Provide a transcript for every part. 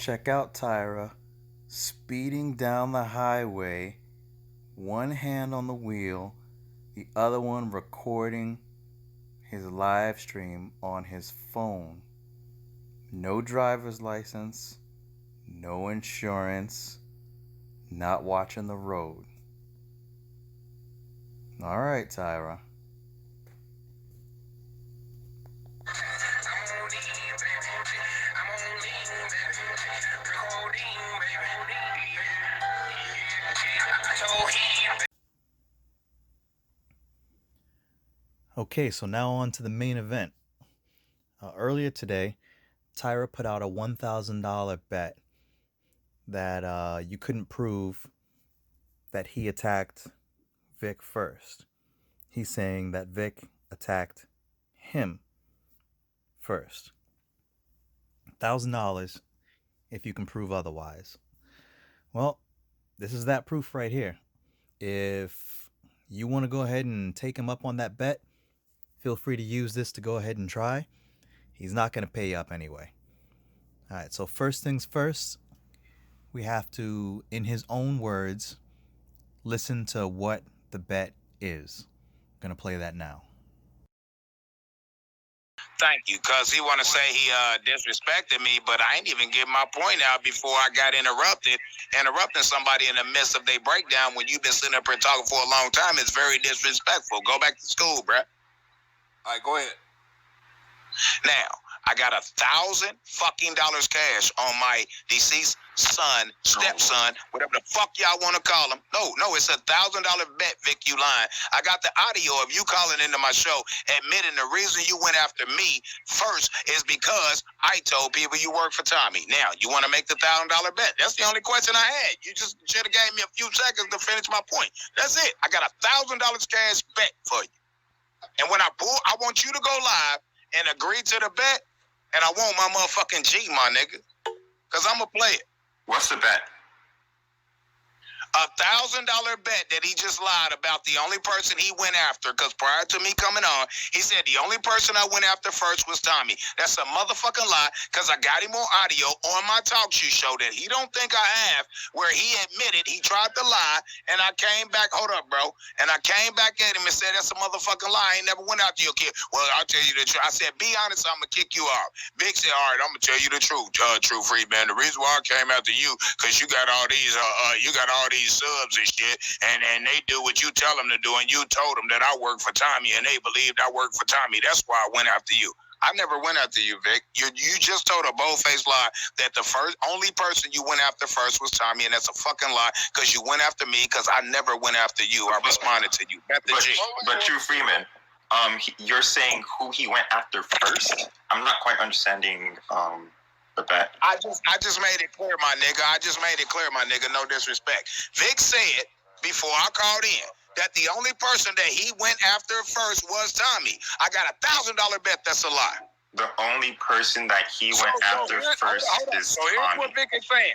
Check out Tyra speeding down the highway, one hand on the wheel, the other one recording his live stream on his phone. No driver's license, no insurance, not watching the road. All right, Tyra. Okay, so now on to the main event. Earlier today, Tyra put out a $1,000 bet that you couldn't prove that he attacked Vic first. He's saying that Vic attacked him first. $1,000 if you can prove otherwise. Well, this is that proof right here. If you want to go ahead and take him up on that bet, feel free to use this to go ahead and try. He's not going to pay you up anyway. All right, so first things first, we have to, in his own words, listen to what the bet is. I'm going to play that now. Thank you, because he want to say he disrespected me, but I ain't even get my point out before I got interrupted. Interrupting somebody in the midst of their breakdown when you've been sitting up here talking for a long time is very disrespectful. Go back to school, bruh. All right, go ahead. Now, I got $1,000 fucking cash on my deceased son, stepson, whatever the fuck y'all want to call him. No, it's $1,000 bet, Vic, you lying. I got the audio of you calling into my show admitting the reason you went after me first is because I told people you work for Tommy. Now, you want to make the $1,000 bet? That's the only question I had. You just should have gave me a few seconds to finish my point. That's it. I got $1,000 cash bet for you. And when I want you to go live and agree to the bet, and I want my motherfucking G, my nigga. Because I'm going to play it. What's the bet? $1,000 bet that he just lied about the only person he went after, because prior to me coming on, he said the only person I went after first was Tommy. That's a motherfucking lie, because I got him on audio on my talk show that he don't think I have, where he admitted he tried to lie, and I came back, hold up, bro, and I came back at him and said, that's a motherfucking lie. I ain't never went after your kid. Well, I'll tell you the truth. I said, be honest, I'm going to kick you off. Vic said, all right, I'm going to tell you the truth, True Freeman. The reason why I came after you, because you got all these subs and shit, and they do what you tell them to do, and you told them that I work for Tommy, and they believed I work for Tommy. That's why I went after you. I never went after you, Vic. You just told a bold-faced lie that the only person you went after first was Tommy, and that's a fucking lie, because you went after me, because I never went after you. I responded to you. But True Freeman, you're saying who he went after first? I'm not quite understanding the bet. I just made it clear, my nigga. No disrespect. Vic said before I called in that the only person that he went after first was Tommy. I got $1,000 bet that's a lie. The only person that he went after first is So here's Tommy. what Vic is saying.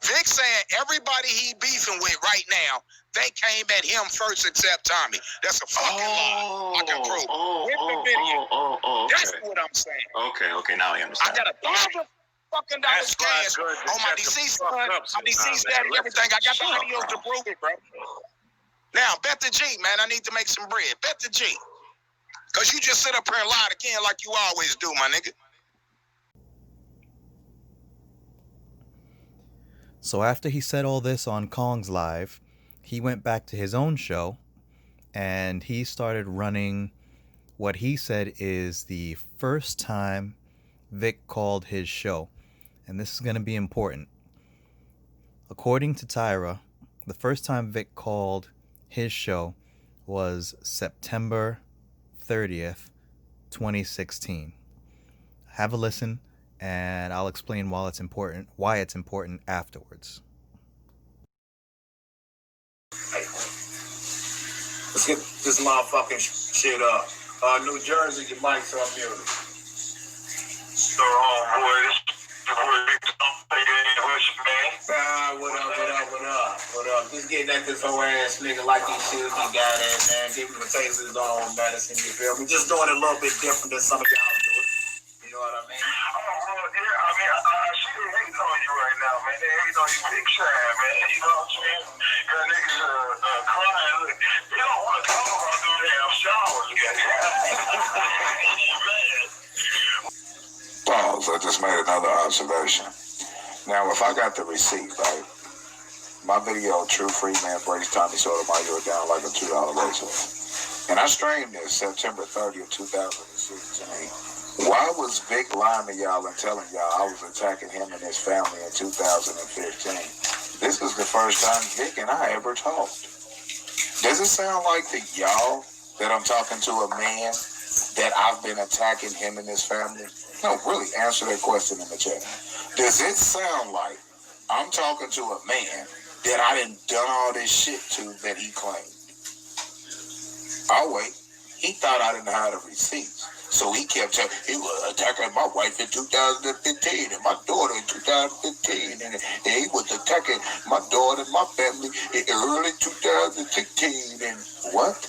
Vic saying everybody he beefing with right now, they came at him first except Tommy. That's a fucking lie. I can prove. With the video. Okay. That's what I'm saying. Okay, now I understand. I got $1,000 fucking cash on my deceased son, my deceased daddy, everything. I got the videos to prove it, bro. Now, bet the G, man. I need to make some bread. Bet the G. Because you just sit up here and lie again like you always do, my nigga. So after he said all this on Kong's Live, he went back to his own show and he started running what he said is the first time Vic called his show. And this is going to be important. According to Tyra, the first time Vic called his show was September 30th, 2016. Have a listen, and I'll explain why it's important afterwards. Let's get this motherfucking shit up. New Jersey, your mics are muted. So, boys, What up? Just getting at this whole ass nigga like he should be goddamn, man. Giving him a taste of his own medicine, you feel me? Just doing it a little bit different than some of y'all do it. You know what I mean? yeah, I mean, she ain't hating on you right man. You know, you big time, man. You know what I'm saying? Cause niggas crying. Look, they don't want to talk about them damn showers, man. Pause. I just made another observation. Now, if I got the receipt, right? My video, True Freeman breaks Tommy Sotomayor down like a $2 razor. And I streamed this September 30th, 2016. Why was Vic lying to y'all and telling y'all I was attacking him and his family in 2015? This is the first time Vic and I ever talked. Does it sound like to y'all that I'm talking to a man that I've been attacking him and his family? No, really, answer that question in the chat. Does it sound like I'm talking to a man that I done done all this shit to that he claimed? Oh, wait. He thought I didn't have the receipts. So he kept telling he was attacking my wife in 2015 and my daughter in 2015. And he was attacking my daughter and my family in early 2016. And what?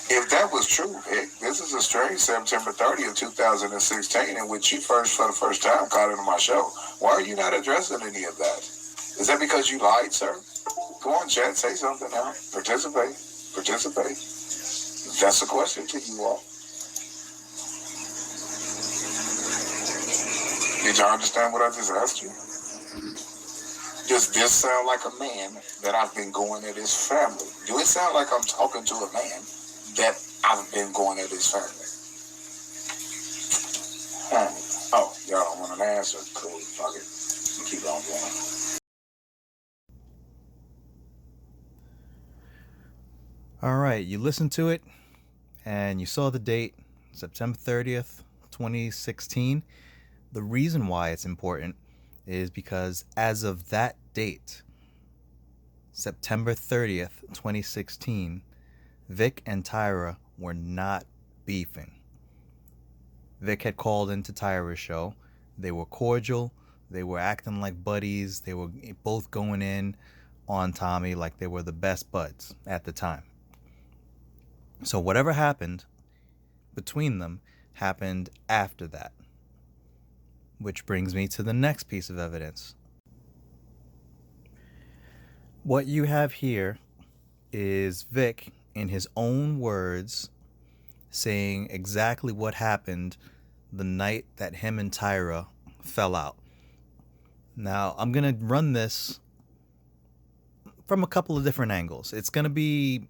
If that was true, Vic, this is a strange September 30th, 2016, in which you for the first time called into my show. Why are you not addressing any of that? Is that because you lied, sir? Come on, chat, say something now. Participate. That's a question to you all. Did y'all understand what I just asked you? Does this sound like a man that I've been going at his family? Do it sound like I'm talking to a man that I've been going at his family? Oh, y'all don't want an answer? Cool, fuck it. Keep on going. All right, you listened to it and you saw the date, September 30th, 2016. The reason why it's important is because as of that date, September 30th, 2016, Vic and Tyra were not beefing. Vic had called into Tyra's show. They were cordial. They were acting like buddies. They were both going in on Tommy like they were the best buds at the time. So whatever happened between them happened after that. Which brings me to the next piece of evidence. What you have here is Vic, in his own words, saying exactly what happened the night that him and Tyra fell out. Now, I'm going to run this from a couple of different angles. It's going to be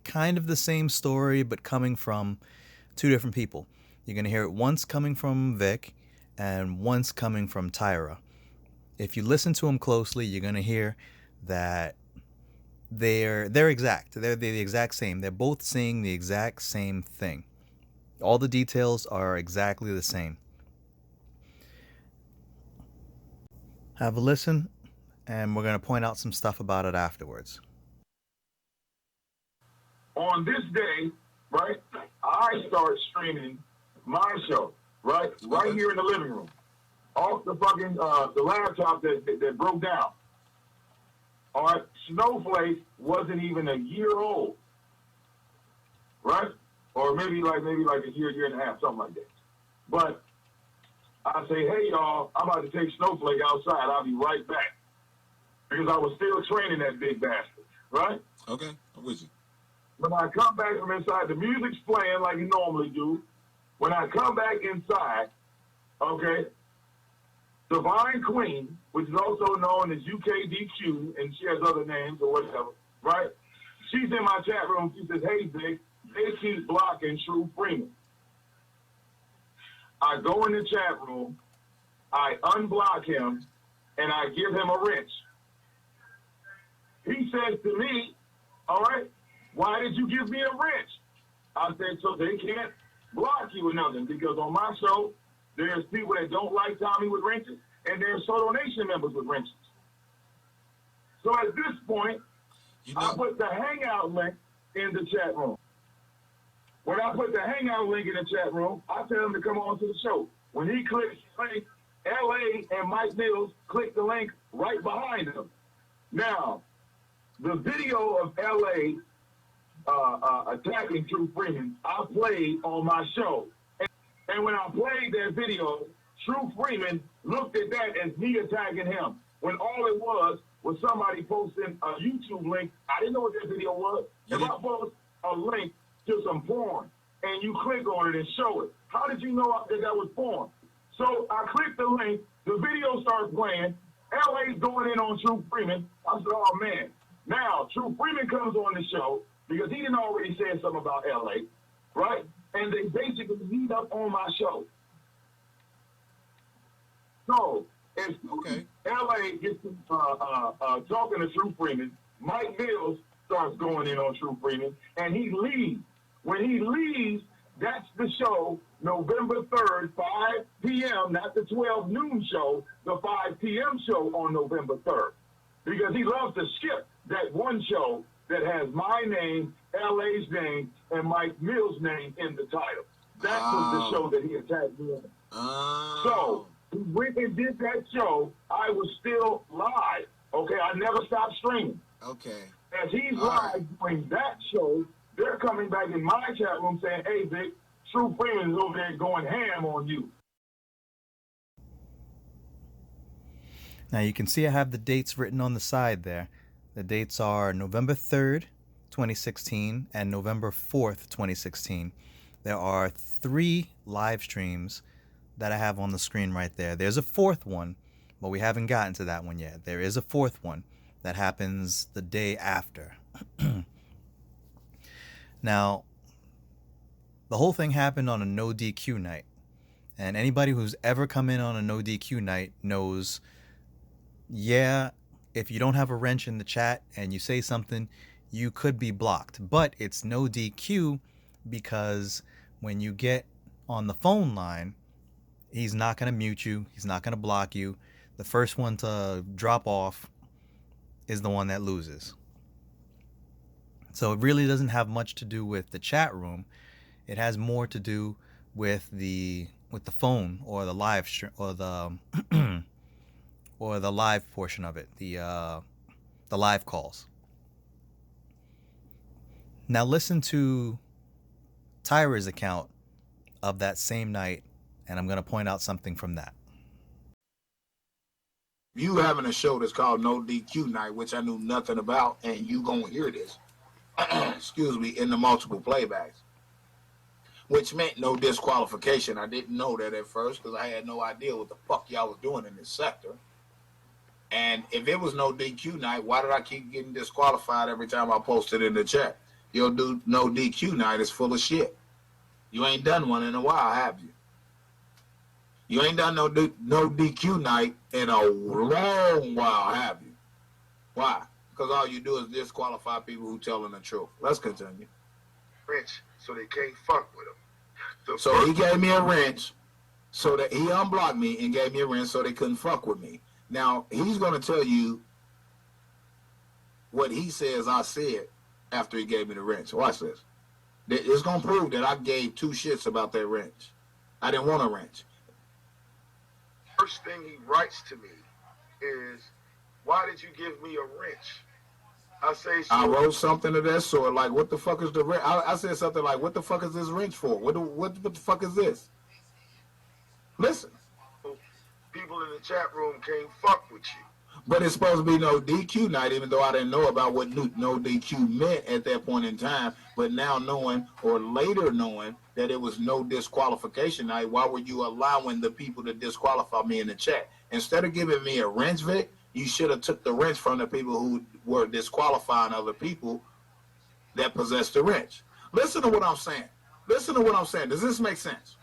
kind of the same story, but coming from two different people. You're going to hear it once coming from Vic and once coming from Tyra. If you listen to them closely, you're going to hear that they're exact. They're the exact same. They're both saying the exact same thing. All the details are exactly the same. Have a listen, and we're going to point out some stuff about it afterwards. On this day, right, I start streaming my show, right here in the living room, off the fucking the laptop that broke down. All right, Snowflake wasn't even a year old, right? Or maybe like a year and a half, something like that. But I say, hey y'all, I'm about to take Snowflake outside. I'll be right back, because I was still training that big bastard, right? Okay, I'm with you. When I come back from inside, the music's playing like you normally do. When I come back inside, okay, Divine Queen, which is also known as UKDQ, and she has other names or whatever, right? She's in my chat room. She says, hey, Vic, they keep blocking True Freeman. I go in the chat room, I unblock him, and I give him a wrench. He says to me, all right, why did you give me a wrench? I said, so they can't block you or nothing, because on my show, there's people that don't like Tommy with wrenches, and there's Soto Nation members with wrenches. So at this point, I put the Hangout link in the chat room. When I put the Hangout link in the chat room, I tell him to come on to the show. When he clicks the link, LA and Mike Mills click the link right behind him. Now, the video of LA attacking True Freeman, I played on my show. And when I played that video, True Freeman looked at that as me attacking him. when all it was somebody posting a YouTube link. I didn't know what that video was. If I post a link to some porn and you click on it and show it, how did you know that was porn? So I clicked the link, the video starts playing, LA's going in on True Freeman. I said, oh man. Now, True Freeman comes on the show because he didn't already say something about LA, right? And they basically meet up on my show. So, if LA gets talking to True Freeman, Mike Mills starts going in on True Freeman, and he leaves. When he leaves, that's the show, November 3rd, 5 p.m., not the 12 noon show, the 5 p.m. show on November 3rd. Because he loves to skip that one show that has my name, LA's name, and Mike Mills' name in the title. That was the show that he attacked me on. So, he went and did that show. I was still live. Okay, I never stopped streaming. Okay. As he's live doing that show, they're coming back in my chat room saying, hey, Vic, True Freeman is over there going ham on you. Now you can see I have the dates written on the side there. The dates are November 3rd, 2016 and November 4th, 2016. There are 3 live streams that I have on the screen right there. There's a 4th one, but we haven't gotten to that one yet. There is a 4th one that happens the day after. Now, the whole thing happened on a no DQ night. And anybody who's ever come in on a no DQ night knows, yeah, if you don't have a wrench in the chat and you say something, you could be blocked. But it's no DQ because when you get on the phone line, he's not going to mute you. He's not going to block you. The first one to drop off is the one that loses. So it really doesn't have much to do with the chat room. It has more to do with the phone or the live stream or the or the live portion of it, the live calls. Now listen to Tyra's account of that same night, and I'm going to point out something from that. You having a show that's called No DQ Night, which I knew nothing about, and you gonna hear this, excuse me, in the multiple playbacks, which meant no disqualification. I didn't know that at first because I had no idea what the fuck y'all was doing in this sector. And if it was no DQ night, why did I keep getting disqualified every time I posted in the chat? Your no DQ night is full of shit. You ain't done one in a while, have you? You ain't done no DQ night in a long while, have you? Why? Because all you do is disqualify people who telling the truth. Let's continue. Wrench, so they can't fuck with him. So he gave me a wrench so that he unblocked me and gave me a wrench so they couldn't fuck with me. Now, he's going to tell you what he says I said after he gave me the wrench. Watch this. It's going to prove that I gave 2 shits about that wrench. I didn't want a wrench. First thing he writes to me is, why did you give me a wrench? I say, so I wrote something of that sort, like, what the fuck is the wrench? I said something like, what the fuck is this wrench for? What the fuck is this? Listen. people in the chat room can't fuck with you. But it's supposed to be no DQ night, even though I didn't know about what no DQ meant at that point in time. But now knowing, or later knowing, that it was no disqualification night, why were you allowing the people to disqualify me in the chat? Instead of giving me a wrench, Vic, you should have took the wrench from the people who were disqualifying other people that possessed the wrench. Listen to what I'm saying. Listen to what I'm saying. Does this make sense?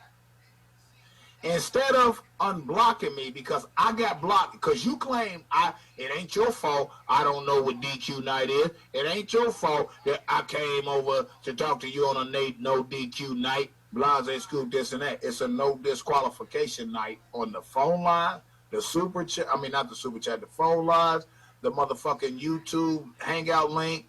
Instead of unblocking me because I got blocked, because you claim it ain't your fault, I don't know what DQ night is. It ain't your fault that I came over to talk to you on a no DQ night, blase scoop this and that. It's a no disqualification night on the phone line, the super chat, I mean not the super chat, the phone lines, the motherfucking YouTube hangout link,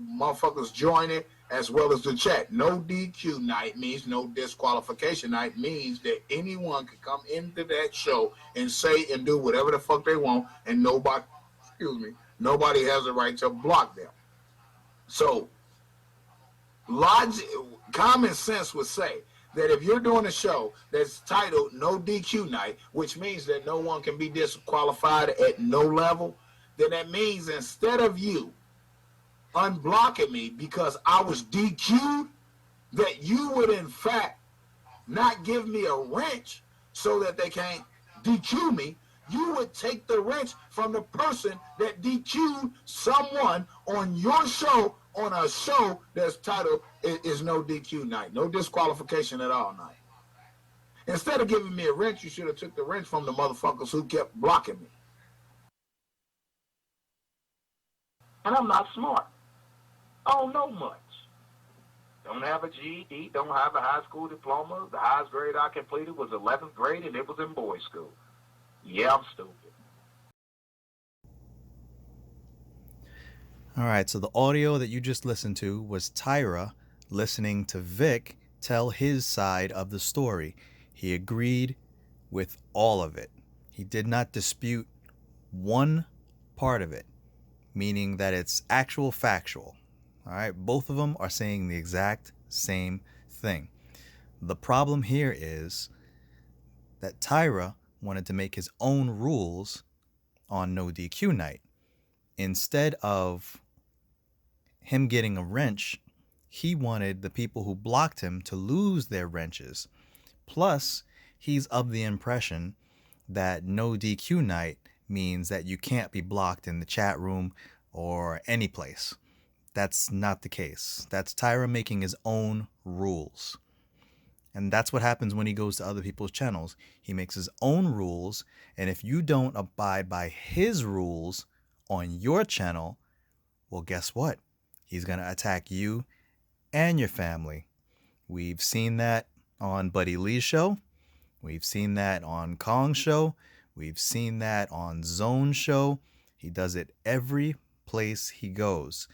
motherfuckers join it, as well as the chat. No DQ night means no disqualification night, means that anyone can come into that show and say and do whatever the fuck they want, and nobody has the right to block them. So logic, common sense would say that if you're doing a show that's titled No DQ Night, which means that no one can be disqualified at no level, then that means instead of you unblocking me because I was DQ'd, that you would in fact not give me a wrench so that they can't DQ me. You would take the wrench from the person that DQ'd someone on your show, on a show that's titled is No DQ Night, no disqualification at all night. Instead of giving me a wrench, you should have took the wrench from the motherfuckers who kept blocking me. And I'm not smart. I don't know much. Don't have a GED, don't have a high school diploma. The highest grade I completed was 11th grade, and it was in boys' school. Yeah, I'm stupid. All right, so the audio that you just listened to was Tyra listening to Vic tell his side of the story. He agreed with all of it. He did not dispute one part of it, meaning that it's actual factual. All right, both of them are saying the exact same thing. The problem here is that Tyra wanted to make his own rules on No DQ Night. Instead of him getting a wrench, he wanted the people who blocked him to lose their wrenches. Plus, he's of the impression that No DQ Night means that you can't be blocked in the chat room or any place. That's not the case. That's Tyra making his own rules. And that's what happens when he goes to other people's channels. He makes his own rules, and if you don't abide by his rules on your channel, well, guess what? He's going to attack you and your family. We've seen that on Buddy Lee's show. We've seen that on Kong's show. We've seen that on Zone's show. He does it every place he goes.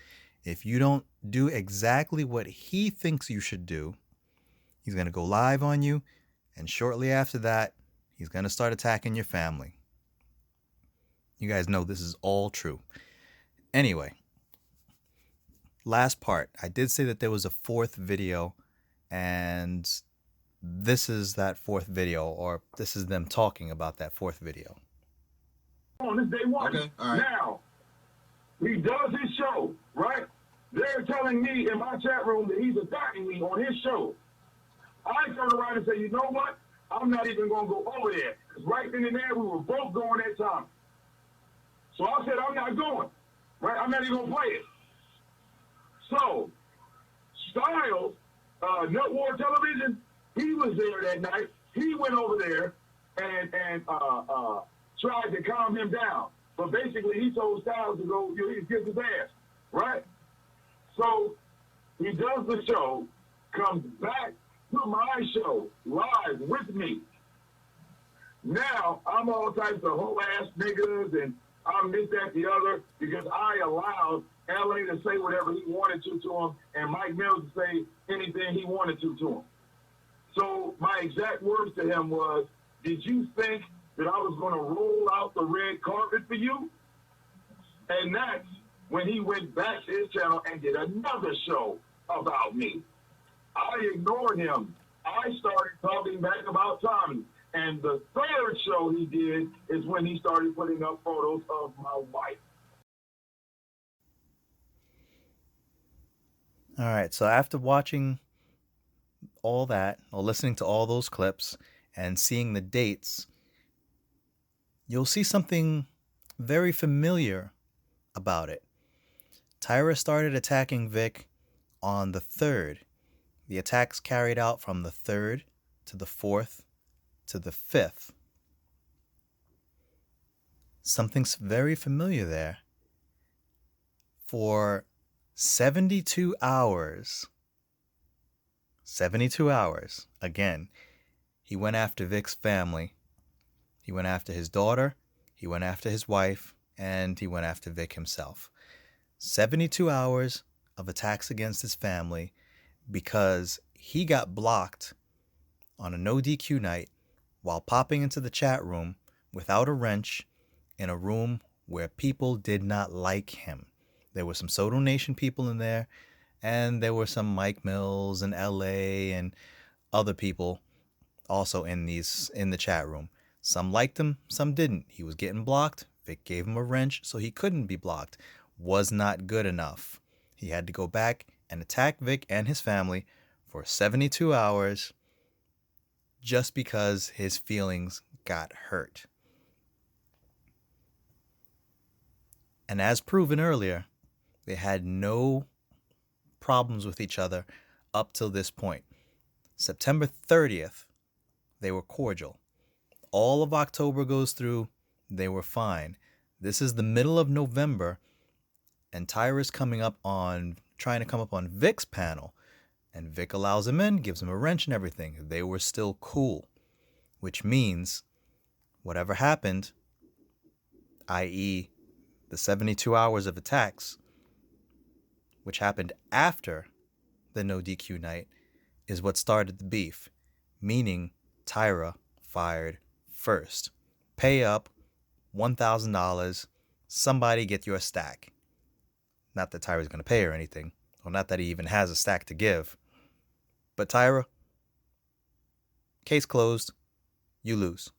If you don't do exactly what he thinks you should do, he's going to go live on you, and shortly after that, he's going to start attacking your family. You guys know this is all true. Anyway, last part. I did say that there was a fourth video, and this is that fourth video, or this is them talking about that fourth video. On this day one. Okay, all right. Now, he does his show, right? They're telling me in my chat room that he's attacking me on his show. I turn around and say, you know what? I'm not even going to go over there. Because right then and there, we were both going at time. So I said, I'm not going. Right? I'm not even going to play it. So, Styles, Nut War Television, he was there that night. He went over there and tried to calm him down. But basically, he told Styles to go, he kiss his ass. Right? So, he does the show, comes back to my show live with me. Now, I'm all types of whole ass niggas and I'm this, that, the other, because I allowed LA to say whatever he wanted to him and Mike Mills to say anything he wanted to him. So my exact words to him was, did you think that I was going to roll out the red carpet for you? And that's when he went back to his channel and did another show about me. I ignored him. I started talking back about Tommy. And the third show he did is when he started putting up photos of my wife. All right, so after watching all that, or listening to all those clips, and seeing the dates, you'll see something very familiar about it. Tyra started attacking Vic on the 3rd. The attacks carried out from the 3rd to the 4th to the 5th. Something's very familiar there. For 72 hours, again, he went after Vic's family. He went after his daughter, he went after his wife, and he went after Vic himself. 72 hours of attacks against his family because he got blocked on a no DQ night while popping into the chat room without a wrench in a room where people did not like him. There were some Soto Nation people in there, and there were some Mike Mills and LA and other people also in the chat room. Some liked him, some didn't. He was getting blocked. Vic gave him a wrench so he couldn't be blocked. Was not good enough. He had to go back and attack Vic and his family for 72 hours just because his feelings got hurt. And as proven earlier, they had no problems with each other up till this point. September 30th, they were cordial. All of October goes through, they were fine. This is the middle of November, and Tyra's trying to come up on Vic's panel. And Vic allows him in, gives him a wrench and everything. They were still cool, which means whatever happened, i.e. the 72 hours of attacks, which happened after the no DQ night, is what started the beef, meaning Tyra fired first. Pay up $1,000. Somebody get your stack. Not that Tyra's going to pay or anything, or not that he even has a stack to give. But Tyra, case closed. You lose.